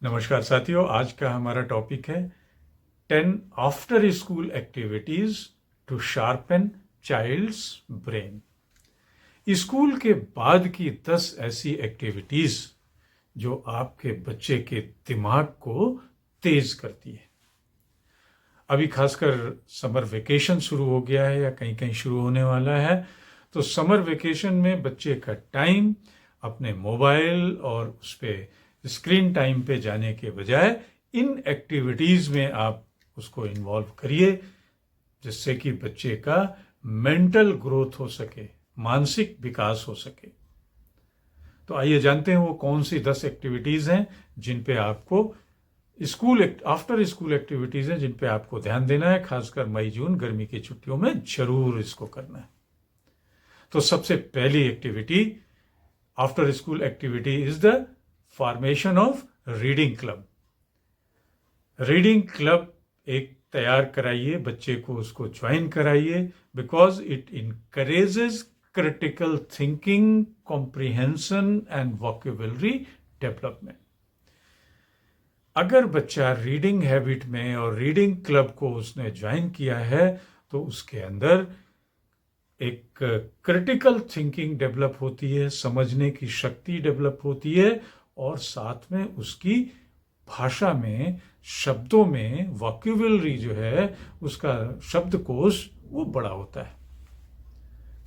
नमस्कार साथियों, आज का हमारा टॉपिक है 10 after school activities to sharpen child's brain. School के बाद की 10 ऐसी एक्टिविटीज जो आपके बच्चे के दिमाग को तेज करती है। अभी खासकर समर वेकेशन शुरू हो गया है या कहीं कहीं शुरू होने वाला है, तो समर वेकेशन में बच्चे का टाइम अपने मोबाइल और उस पर स्क्रीन टाइम पे जाने के बजाय इन एक्टिविटीज़ में आप उसको इन्वॉल्व करिए, जिससे कि बच्चे का मेंटल ग्रोथ हो सके, मानसिक विकास हो सके। तो आइए जानते हैं वो कौन सी 10 एक्टिविटीज़ हैं जिन पे आपको आफ्टर स्कूल एक्टिविटीज़ हैं जिन पे आपको ध्यान देना है। खासकर मई जून गर्मी की छुट्टियों में जरूर इसको करना है। तो सबसे पहली activity, after school activity, is the formation of reading club. Reading club एक तैयार कराइए, बच्चे को उसको ज्वाइन कराइए, because it encourages critical thinking, comprehension and vocabulary development. अगर बच्चा रीडिंग हैबिट में और रीडिंग क्लब को उसने ज्वाइन किया है तो उसके अंदर एक क्रिटिकल थिंकिंग डेवलप होती है, समझने की शक्ति डेवलप होती है, और साथ में उसकी भाषा में, शब्दों में वोकैब्युलरी जो है, उसका शब्दकोश वो बड़ा होता है।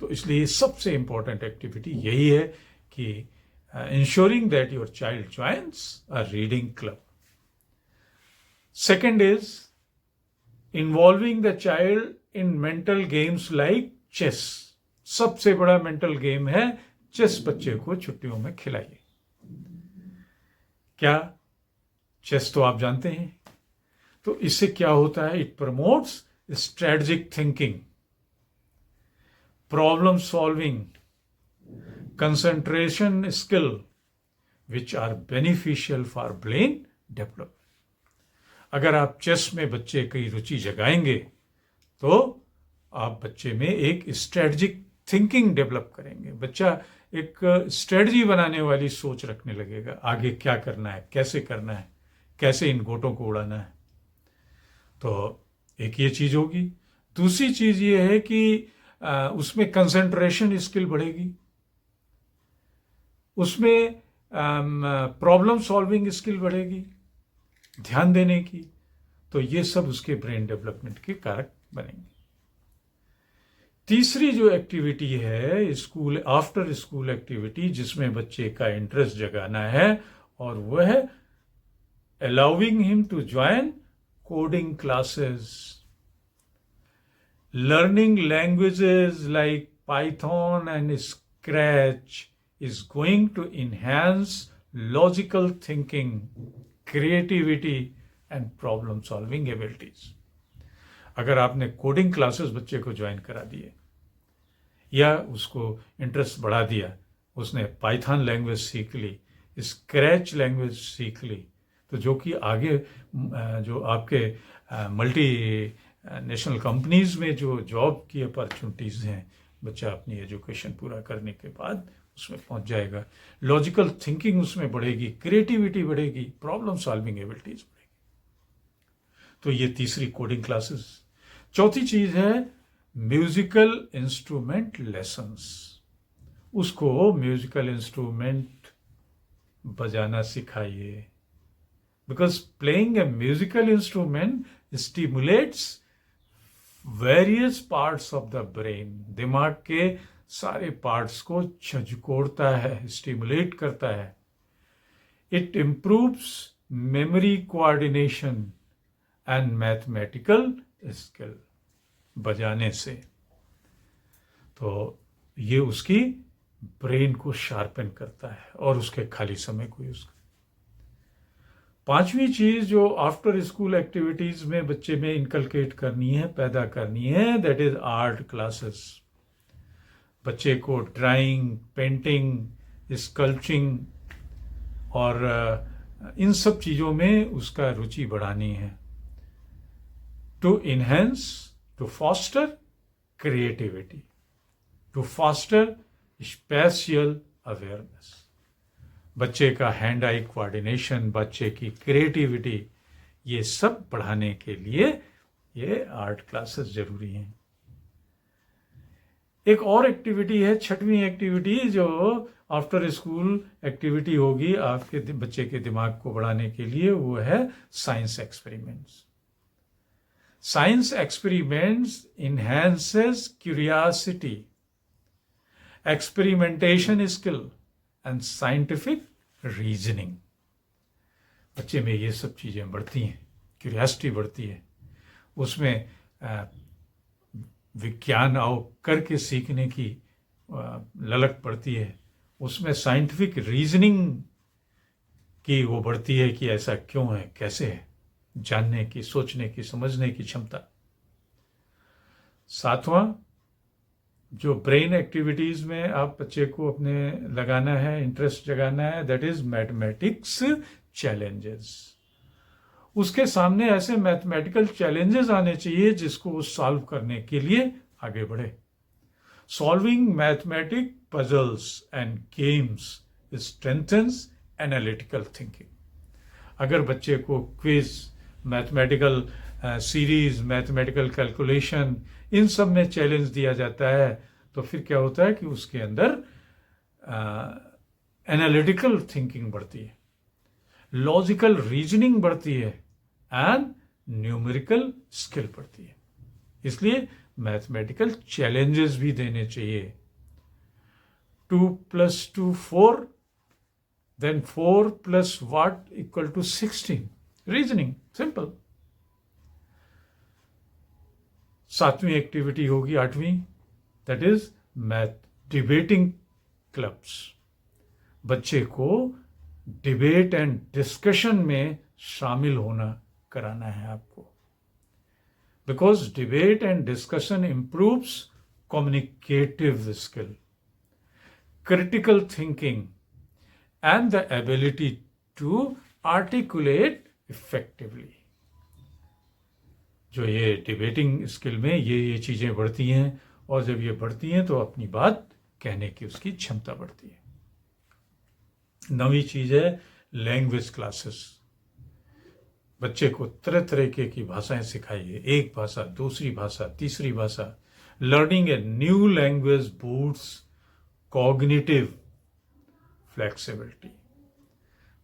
तो इसलिए सबसे इंपॉर्टेंट एक्टिविटी यही है कि ensuring that your child joins a reading club. Second is involving the child in mental games like chess. सबसे बड़ा मेंटल गेम है चेस। बच्चे को छुट्टियों में खिलाइए। क्या चेस तो आप जानते हैं। तो इससे क्या होता है? It promotes strategic thinking, problem solving, concentration skill, which are beneficial for brain development. अगर आप चेस में बच्चे की रुचि जगाएंगे तो आप बच्चे में एक स्ट्रेटजिक थिंकिंग डेवलप करेंगे। बच्चा एक स्ट्रेटजी बनाने वाली सोच रखने लगेगा, आगे क्या करना है, कैसे करना है, कैसे इन गोटों को उड़ाना है। तो एक ये चीज होगी। दूसरी चीज ये है कि उसमें कंसंट्रेशन स्किल बढ़ेगी, उसमें प्रॉब्लम सॉल्विंग स्किल बढ़ेगी, ध्यान देने की। तो ये सब उसके ब्रेन डेवलपमेंट के कारक बनेंगे। तीसरी जो एक्टिविटी है स्कूल आफ्टर स्कूल एक्टिविटी, जिसमें बच्चे का इंटरेस्ट जगाना है, और वह है allowing him to join coding classes. Learning languages like Python and Scratch is going to enhance logical thinking, creativity and problem solving abilities. अगर आपने कोडिंग क्लासेस बच्चे को ज्वाइन करा दिए या उसको इंटरेस्ट बढ़ा दिया, उसने पाइथन लैंग्वेज सीख ली, स्क्रैच लैंग्वेज सीख ली, तो जो कि आगे जो आपके मल्टी नेशनल कंपनीज में जो जॉब की अपॉर्चुनिटीज हैं, बच्चा अपनी एजुकेशन पूरा करने के बाद उसमें पहुंच जाएगा। लॉजिकल थिंकिंग उसमें बढ़ेगी, क्रिएटिविटी बढ़ेगी, प्रॉब्लम सॉल्विंग एबिलिटीज बढ़ेगी। तो ये तीसरी कोडिंग क्लासेस। चौथी चीज है म्यूजिकल इंस्ट्रूमेंट लेसन्स। उसको म्यूजिकल इंस्ट्रूमेंट बजाना सिखाइए, because playing a musical instrument stimulates various parts of the brain. दिमाग के सारे पार्ट्स को झंझोड़ता है, स्टिमुलेट करता है। It improves memory coordination and mathematical skill बजाने से। तो ये उसकी ब्रेन को शार्पन करता है और उसके खाली समय को यूज करता है। पांचवी चीज जो आफ्टर स्कूल एक्टिविटीज में बच्चे में इनकलकेट करनी है, पैदा करनी है, दैट इज आर्ट क्लासेस। बच्चे को ड्राइंग, पेंटिंग, स्कल्पचिंग और इन सब चीज़ों में उसका रुचि बढ़ानी है, to enhance, to foster creativity, to foster spatial awareness. बच्चे का हैंड आई कोऑर्डिनेशन, बच्चे की क्रिएटिविटी, ये सब बढ़ाने के लिए ये आर्ट क्लासेस जरूरी हैं। एक और एक्टिविटी है, 6वीं एक्टिविटी, जो आफ्टर स्कूल एक्टिविटी होगी आपके बच्चे के दिमाग को बढ़ाने के लिए, वो है science experiments. Science experiments enhances curiosity, experimentation skill and scientific reasoning। बच्चे में ये सब चीजें बढ़ती हैं, क्यूरियोसिटी बढ़ती है, उसमें विज्ञान और करके सीखने की ललक बढ़ती है, उसमें साइंटिफिक रीजनिंग की वो बढ़ती है कि ऐसा क्यों है, कैसे है, जानने की, सोचने की, समझने की क्षमता। 7वां, जो ब्रेन एक्टिविटीज में आप बच्चे को अपने लगाना है, इंटरेस्ट जगाना है, दैट इज मैथमेटिक्स चैलेंजेस। उसके सामने ऐसे मैथमेटिकल चैलेंजेस आने चाहिए जिसको वो सॉल्व करने के लिए आगे बढ़े। Solving mathematic puzzles and games strengthens analytical thinking. अगर बच्चे को quiz, mathematical series, mathematical calculation, इन सब में चैलेंज दिया जाता है तो फिर क्या होता है कि उसके अंदर एनालिटिकल थिंकिंग बढ़ती है, लॉजिकल रीजनिंग बढ़ती है एंड न्यूमेरिकल स्किल बढ़ती है। इसलिए मैथमेटिकल चैलेंजेस भी देने चाहिए। 2 + 2 4, then 4 + what = 16, रीजनिंग, सिंपल। 7वीं एक्टिविटी होगी, 8वीं, that is math debating clubs. बच्चे को डिबेट एंड डिस्कशन में शामिल होना कराना है आपको, because debate and discussion improves communicative skill, critical thinking and the ability to articulate effectively। जो ये डिबेटिंग स्किल में ये चीजें बढ़ती हैं, और जब ये बढ़ती हैं तो अपनी बात कहने की उसकी क्षमता बढ़ती है। 9वीं चीज है लैंग्वेज क्लासेस। बच्चे को तरह तरह की भाषाएं सिखाइए, एक भाषा, दूसरी भाषा, तीसरी भाषा। Learning a new language boosts cognitive flexibility.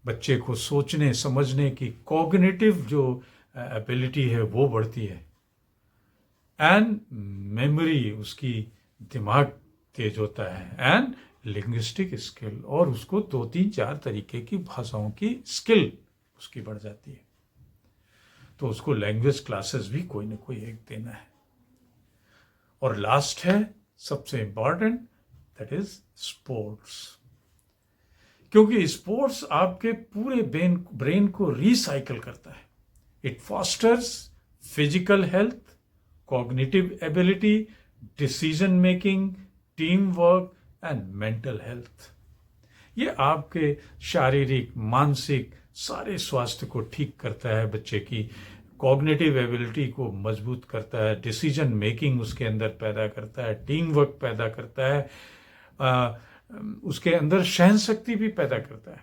बच्चे को सोचने समझने की कॉग्निटिव जो एबिलिटी है वो बढ़ती है, एंड मेमोरी, उसकी दिमाग तेज होता है, एंड लिंग्विस्टिक स्किल, और उसको 2, 3, 4 तरीके की भाषाओं की स्किल उसकी बढ़ जाती है। तो उसको लैंग्वेज क्लासेस भी कोई ना कोई एक देना है। और लास्ट है सबसे इंपॉर्टेंट, दैट इज स्पोर्ट्स। क्योंकि स्पोर्ट्स आपके पूरे ब्रेन को रिसाइकल करता है। It fosters physical health, cognitive ability, decision making, team work and mental health. ये आपके शारीरिक, मानसिक सारे स्वास्थ्य को ठीक करता है, बच्चे की कॉग्निटिव एबिलिटी को मजबूत करता है, डिसीजन मेकिंग उसके अंदर पैदा करता है, टीम वर्क पैदा करता है, उसके अंदर सहन शक्ति भी पैदा करता है,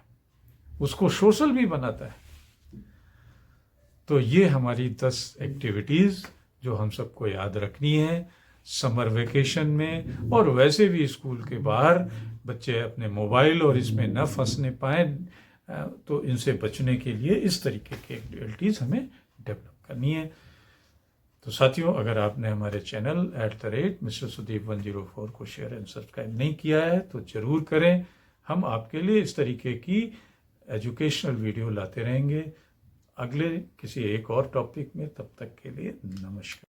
उसको सोशल भी बनाता है। तो ये हमारी 10 एक्टिविटीज जो हम सबको याद रखनी है समर वेकेशन में, और वैसे भी स्कूल के बाहर बच्चे अपने मोबाइल और इसमें न फंसने पाए, तो इनसे बचने के लिए इस तरीके की एक्टिविटीज हमें डेवलप करनी है। तो साथियों, अगर आपने हमारे चैनल @Mr. Sudeep 104 को शेयर एंड सब्सक्राइब नहीं किया है तो जरूर करें। हम आपके लिए इस तरीके की एजुकेशनल वीडियो लाते रहेंगे अगले किसी एक और टॉपिक में। तब तक के लिए नमस्कार।